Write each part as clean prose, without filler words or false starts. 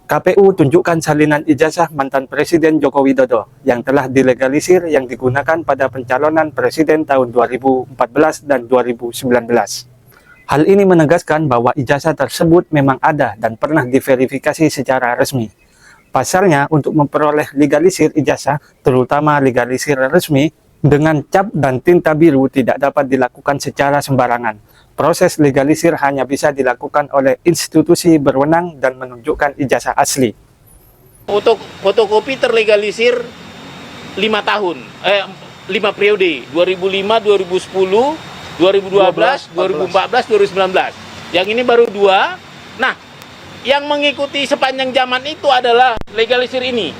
KPU tunjukkan salinan ijazah mantan Presiden Joko Widodo yang telah dilegalisir yang digunakan pada pencalonan Presiden tahun 2014 dan 2019. Hal ini menegaskan bahwa ijazah tersebut memang ada dan pernah diverifikasi secara resmi. Pasalnya, untuk memperoleh legalisir ijazah, terutama legalisir resmi, dengan cap dan tinta biru tidak dapat dilakukan secara sembarangan. Proses legalisir hanya bisa dilakukan oleh institusi berwenang dan menunjukkan ijazah asli. Untuk fotokopi terlegalisir 5 tahun, 5 periode, 2005, 2010, 2012, 2014, 2019. Yang ini baru 2. Nah, yang mengikuti sepanjang zaman itu adalah legalisir ini.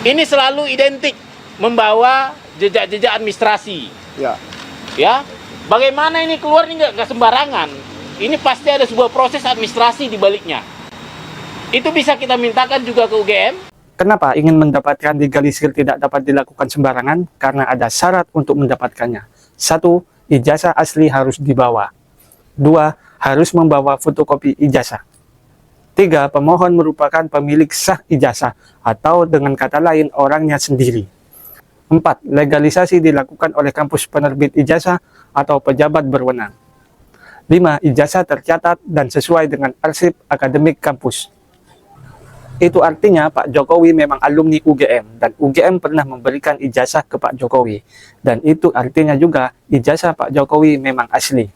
Ini selalu identik membawa jejak-jejak administrasi. Ya. Bagaimana ini keluar ini nggak sembarangan. Ini pasti ada sebuah proses administrasi di baliknya. Itu bisa kita mintakan juga ke UGM. Kenapa ingin mendapatkan legalisir tidak dapat dilakukan sembarangan? Karena ada syarat untuk mendapatkannya. 1. Ijazah asli harus dibawa. 2. Harus membawa fotokopi ijazah. 3. Pemohon merupakan pemilik sah ijazah atau dengan kata lain orangnya sendiri. 4. Legalisasi dilakukan oleh kampus penerbit ijazah atau pejabat berwenang. 5. Ijazah tercatat dan sesuai dengan arsip akademik kampus. Itu artinya Pak Jokowi memang alumni UGM dan UGM pernah memberikan ijazah ke Pak Jokowi. Dan itu artinya juga ijazah Pak Jokowi memang asli.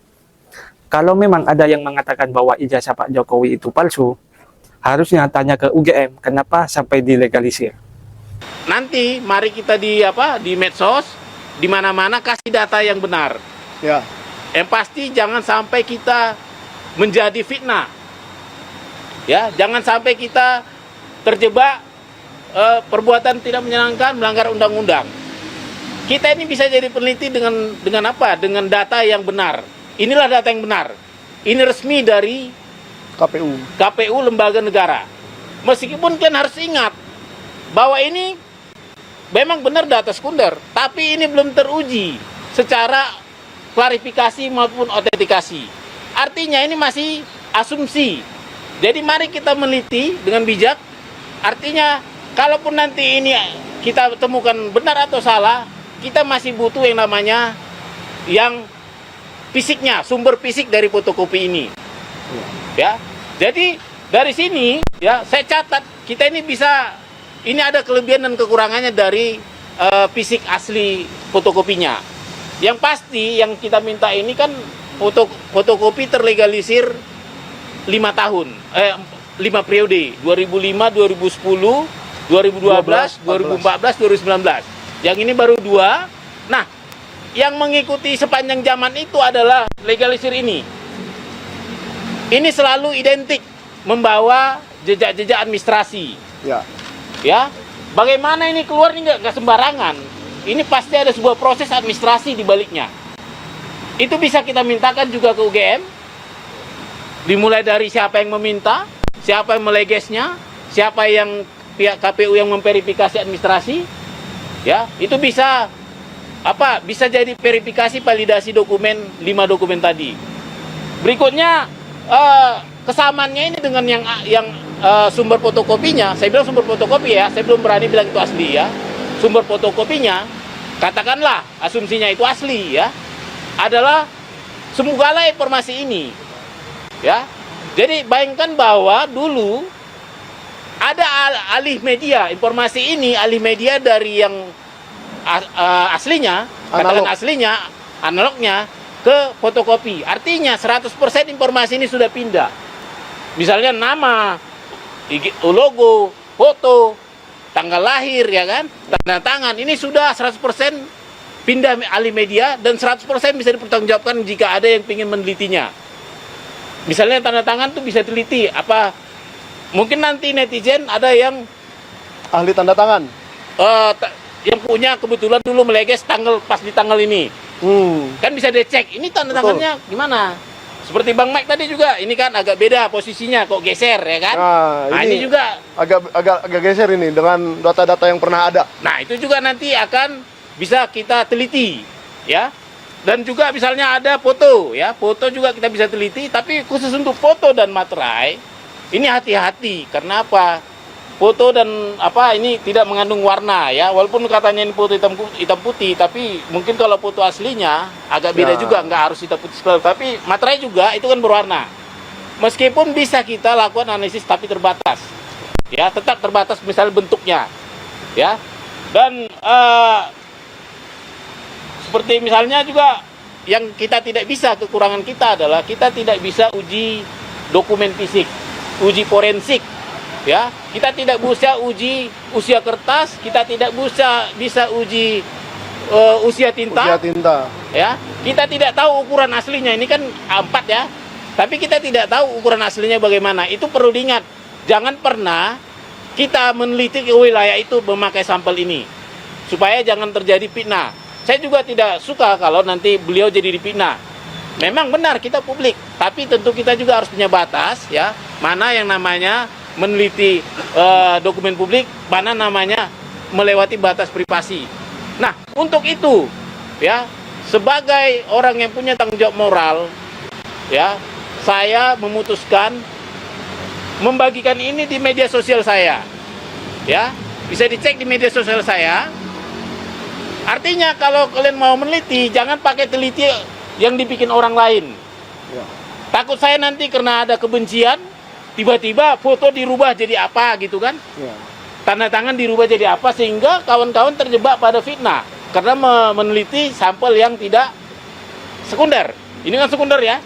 Kalau memang ada yang mengatakan bahwa ijazah Pak Jokowi itu palsu, harusnya tanya ke UGM kenapa sampai dilegalisir. Nanti mari kita di medsos, di mana-mana kasih data yang benar. Ya. Yang pasti jangan sampai kita menjadi fitnah. Ya, jangan sampai kita terjebak perbuatan tidak menyenangkan, melanggar undang-undang. Kita ini bisa jadi peneliti dengan apa? Dengan data yang benar. Inilah data yang benar. Ini resmi dari KPU lembaga negara. Meskipun kalian harus ingat bahwa ini memang benar data sekunder, tapi ini belum teruji secara klarifikasi maupun autentikasi. Artinya ini masih asumsi. Jadi mari kita meneliti dengan bijak. Artinya kalaupun nanti ini kita temukan benar atau salah, kita masih butuh yang namanya yang fisiknya, sumber fisik dari fotokopi ini. Ya. Jadi dari sini ya saya catat kita ini bisa. Ini ada kelebihan dan kekurangannya dari fisik asli fotokopinya. Yang pasti yang kita minta ini kan fotokopi terlegalisir 5 tahun, 5 periode, 2005, 2010, 2012, 2014, 2019. Yang ini baru 2. Nah, yang mengikuti sepanjang zaman itu adalah legalisir ini. Ini selalu identik membawa jejak-jejak administrasi. Ya, bagaimana ini keluar ini nggak sembarangan. Ini pasti ada sebuah proses administrasi di baliknya. Itu bisa kita mintakan juga ke UGM. Dimulai dari siapa yang meminta, siapa yang melegesnya, siapa yang pihak KPU yang memverifikasi administrasi. Ya, itu bisa bisa jadi verifikasi validasi dokumen 5 dokumen tadi. Berikutnya kesamaannya ini dengan yang sumber fotokopinya, saya bilang sumber fotokopi ya, saya belum berani bilang itu asli ya. Sumber fotokopinya, katakanlah asumsinya itu asli ya, adalah semogalah informasi ini ya. Jadi bayangkan bahwa dulu ada alih media, informasi ini alih media dari yang aslinya, katakan aslinya, analognya ke fotokopi. Artinya 100% informasi ini sudah pindah. Misalnya nama, logo, foto, tanggal lahir ya kan, tanda tangan, ini sudah 100% pindah alih media dan 100% bisa dipertanggungjawabkan jika ada yang ingin menelitinya. Misalnya tanda tangan tuh bisa teliti mungkin nanti netizen ada yang Ahli tanda tangan. Yang punya kebetulan dulu meleges pas di tanggal ini. Kan bisa dicek ini tanda tangannya gimana. Seperti Bang Mike tadi juga, ini kan agak beda posisinya, kok geser ya kan? Nah ini juga agak geser ini dengan data-data yang pernah ada. Nah itu juga nanti akan bisa kita teliti, ya. Dan juga misalnya ada foto, ya, foto juga kita bisa teliti. Tapi khusus untuk foto dan materai, ini hati-hati. Karena apa? Foto dan apa ini tidak mengandung warna ya. Walaupun katanya ini foto hitam putih, tapi mungkin kalau foto aslinya agak beda Ya. juga, nggak harus hitam putih sekali. Tapi materai juga itu kan berwarna. Meskipun bisa kita lakukan analisis tapi terbatas. Ya, tetap terbatas misalnya bentuknya. Ya. Dan seperti misalnya juga yang kita tidak bisa, kekurangan kita adalah kita tidak bisa uji dokumen fisik, uji forensik, ya. Kita tidak bisa uji usia kertas, kita tidak bisa uji usia tinta, Usia tinta. ya. Kita tidak tahu ukuran aslinya, ini kan A4 ya. Tapi kita tidak tahu ukuran aslinya bagaimana. Itu perlu diingat. Jangan pernah kita meneliti ke wilayah itu memakai sampel ini, supaya jangan terjadi fitnah. Saya juga tidak suka kalau nanti beliau jadi dipitnah. Memang benar kita publik, tapi tentu kita juga harus punya batas, ya. Mana yang namanya meneliti dokumen publik, mana namanya melewati batas privasi. Nah, untuk itu, ya, sebagai orang yang punya tanggung jawab moral, ya, saya memutuskan membagikan ini di media sosial saya, ya. Bisa dicek di media sosial saya. Artinya kalau kalian mau meneliti, jangan pakai teliti yang dibikin orang lain. Ya. Takut saya nanti karena ada kebencian, tiba-tiba foto dirubah jadi apa gitu kan? Ya. Tanda tangan dirubah jadi apa, sehingga kawan-kawan terjebak pada fitnah. Karena meneliti sampel yang tidak sekunder. Ini kan sekunder ya?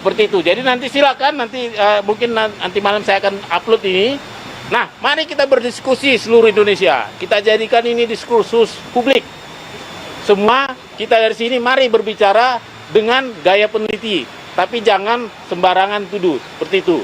Seperti itu. Jadi nanti silakan, nanti mungkin nanti malam saya akan upload ini. Nah, mari kita berdiskusi seluruh Indonesia. Kita jadikan ini diskursus publik. Semua kita dari sini mari berbicara dengan gaya peneliti. Tapi jangan sembarangan tuduh. Seperti itu.